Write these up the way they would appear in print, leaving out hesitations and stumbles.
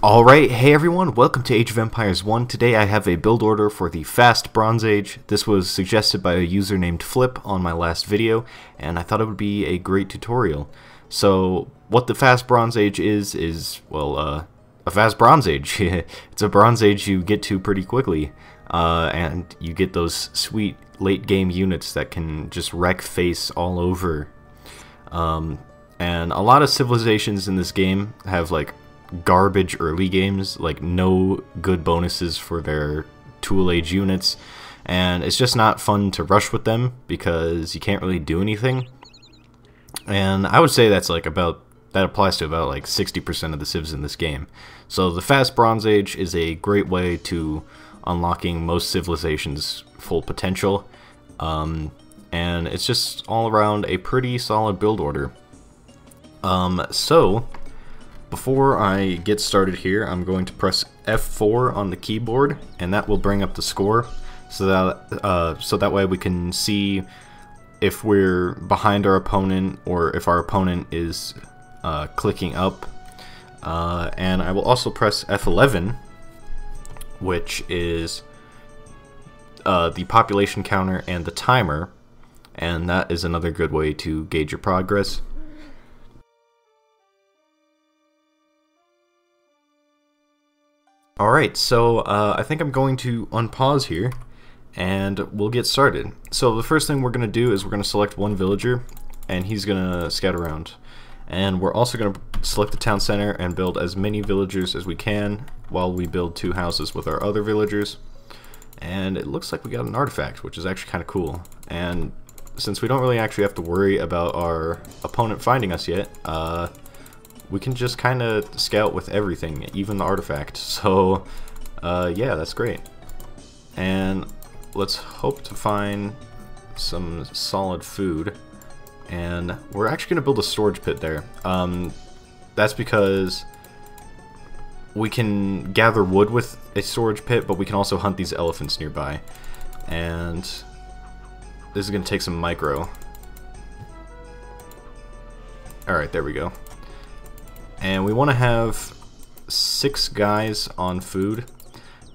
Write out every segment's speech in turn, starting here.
Alright, hey everyone, welcome to Age of Empires 1. Today I have a build order for the Fast Bronze Age. This was suggested by a user named Flip on my last video, and I thought it would be a great tutorial. So, what the Fast Bronze Age is a Fast Bronze Age. It's a Bronze Age you get to pretty quickly, and you get those sweet late game units that can just wreck face all over. And a lot of civilizations in this game have like garbage early games, like no good bonuses for their tool age units, and it's just not fun to rush with them because you can't really do anything. And I would say that applies to about like 60% of the civs in this game. So the Fast Bronze Age is a great way to unlocking most civilizations' full potential, and it's just all around a pretty solid build order. So before I get started here, I'm going to press F4 on the keyboard, and that will bring up the score, so that way we can see if we're behind our opponent or if our opponent is clicking up. And I will also press F11, which is the population counter and the timer, and that is another good way to gauge your progress. Alright, so I think I'm going to unpause here, and we'll get started. So the first thing we're going to do is we're going to select one villager, and he's going to scout around. And we're also going to select the town center and build as many villagers as we can while we build two houses with our other villagers. And it looks like we got an artifact, which is actually kind of cool. And since we don't really actually have to worry about our opponent finding us yet, we can just kind of scout with everything, even the artifact. So, yeah, that's great. And let's hope to find some solid food. And we're actually going to build a storage pit there. That's because we can gather wood with a storage pit, but we can also hunt these elephants nearby. And this is going to take some micro. Alright, there we go. And we want to have 6 guys on food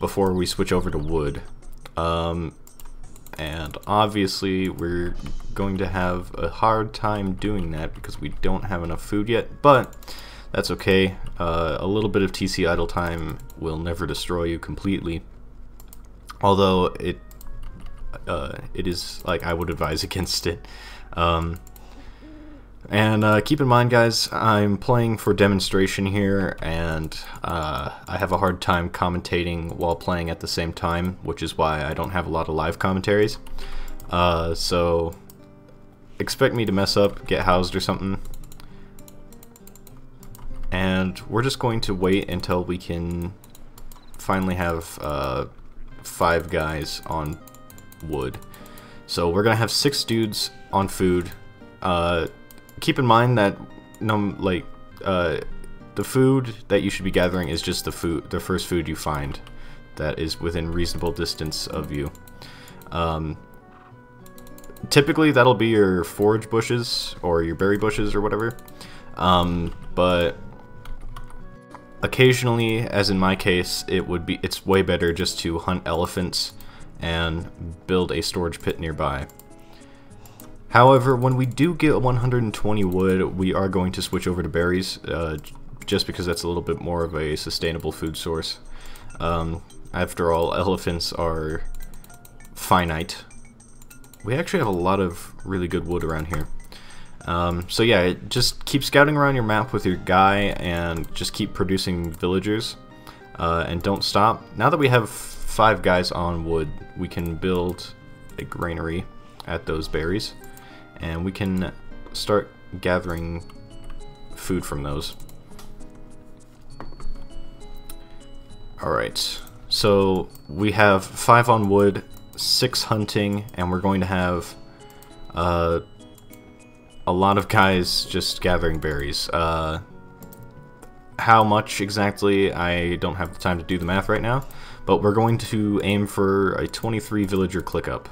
before we switch over to wood. And obviously we're going to have a hard time doing that because we don't have enough food yet, but that's okay. A little bit of TC idle time will never destroy you completely. Although it is, like, I would advise against it. And keep in mind, guys, I'm playing for demonstration here, and I have a hard time commentating while playing at the same time, which is why I don't have a lot of live commentaries. So expect me to mess up, get housed or something. And we're just going to wait until we can finally have 5 guys on wood. So we're going to have 6 dudes on food. Keep in mind that the food that you should be gathering is just the first food you find that is within reasonable distance of you. Typically that'll be your forage bushes or your berry bushes or whatever, but occasionally, as in my case, it's way better just to hunt elephants and build a storage pit nearby. However, when we do get 120 wood, we are going to switch over to berries, just because that's a little bit more of a sustainable food source. After all, elephants are finite. We actually have a lot of really good wood around here. So yeah, just keep scouting around your map with your guy and just keep producing villagers, and don't stop. Now that we have 5 guys on wood, we can build a granary at those berries, and we can start gathering food from those. Alright, so we have 5 on wood, 6 hunting, and we're going to have a lot of guys just gathering berries. How much exactly, I don't have the time to do the math right now, but we're going to aim for a 23 villager click up.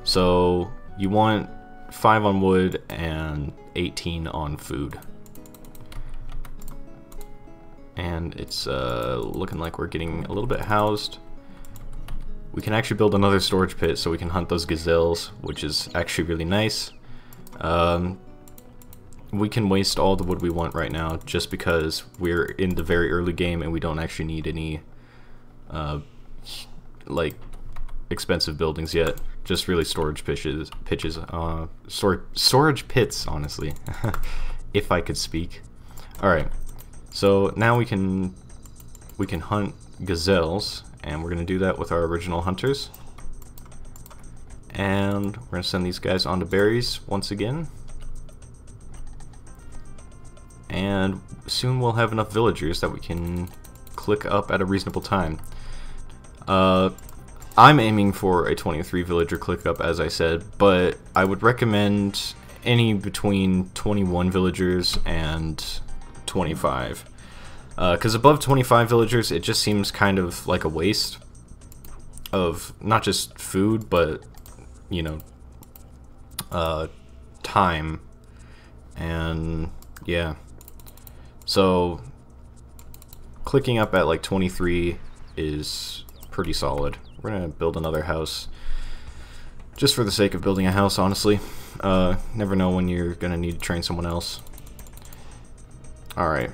So you want 5 on wood and 18 on food. and it's looking like we're getting a little bit housed. We can actually build another storage pit so we can hunt those gazelles, which is actually really nice. We can waste all the wood we want right now just because we're in the very early game and we don't actually need any like expensive buildings yet. Just really storage storage pits, honestly. If I could speak. Alright, so now we can hunt gazelles, and we're going to do that with our original hunters. And we're going to send these guys on to berries once again. And soon we'll have enough villagers that we can click up at a reasonable time. I'm aiming for a 23 villager click up, as I said, but I would recommend any between 21 villagers and 25. Because above 25 villagers, it just seems kind of like a waste of not just food, but, you know, time. And, yeah. So, clicking up at like 23 is pretty solid. We're gonna build another house just for the sake of building a house, honestly. Never know when you're gonna need to train someone else. Alright,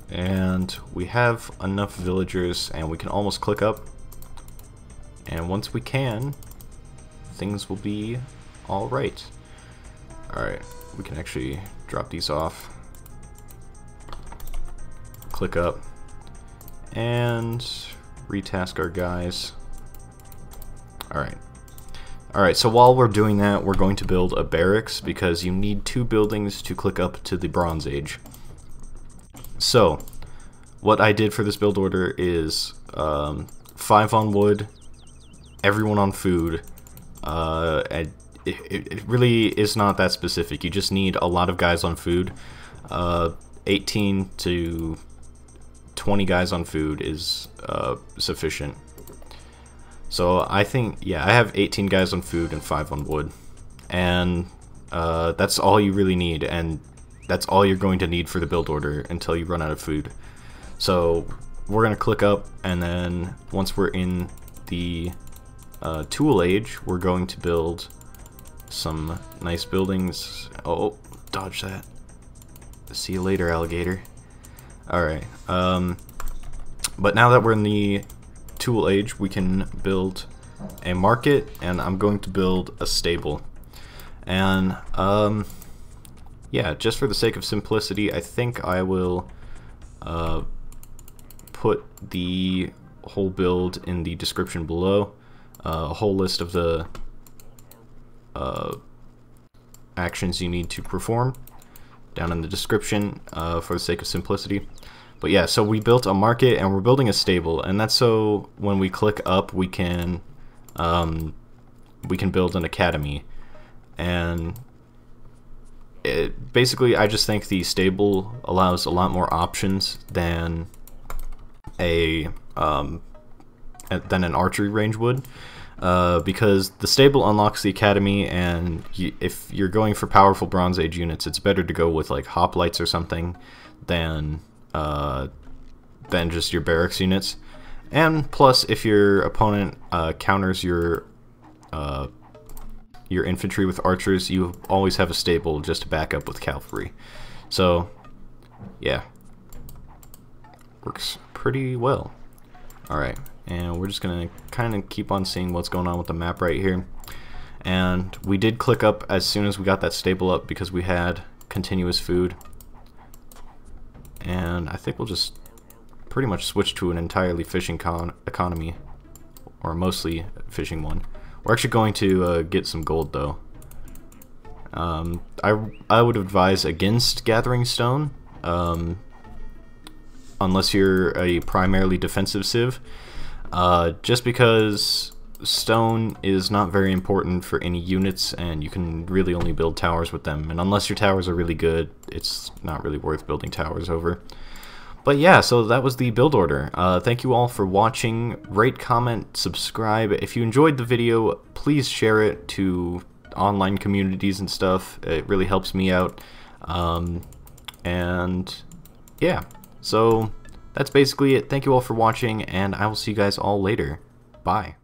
and we have enough villagers and we can almost click up, and once we can, things will be alright. Alright, we can actually drop these off, click up, and retask our guys. Alright, so while we're doing that, we're going to build a barracks because you need 2 buildings to click up to the Bronze Age. So, what I did for this build order is 5 on wood, everyone on food, and it really is not that specific. You just need a lot of guys on food. 18 to 20 guys on food is sufficient. So I think, yeah, I have 18 guys on food and 5 on wood. And that's all you really need, and that's all you're going to need for the build order until you run out of food. So we're going to click up, and then once we're in the tool age, we're going to build some nice buildings. Oh, dodge that. See you later, alligator. Alright, but now that we're in the tool age, we can build a market, and I'm going to build a stable. And yeah, just for the sake of simplicity, I think I will put the whole build in the description below. A whole list of the actions you need to perform down in the description for the sake of simplicity. But yeah, so we built a market and we're building a stable, and that's so when we click up we can build an academy. And basically I just think the stable allows a lot more options than an archery range would, because the stable unlocks the academy, and if you're going for powerful Bronze Age units, it's better to go with like hoplites or something than just your barracks units. And plus, if your opponent counters your infantry with archers, you always have a stable just to back up with cavalry. So yeah, works pretty well. Alright, and we're just gonna kind of keep on seeing what's going on with the map right here. And we did click up as soon as we got that stable up because we had continuous food. And I think we'll just pretty much switch to an entirely fishing economy, or mostly fishing one. We're actually going to get some gold though. I would advise against gathering stone, unless you're a primarily defensive civ, just because stone is not very important for any units, and you can really only build towers with them, and unless your towers are really good, it's not really worth building towers over. But yeah, so that was the build order. Thank you all for watching. Rate, comment, subscribe. If you enjoyed the video, please share it to online communities and stuff. It really helps me out. And yeah, so that's basically it. Thank you all for watching, and I will see you guys all later. Bye.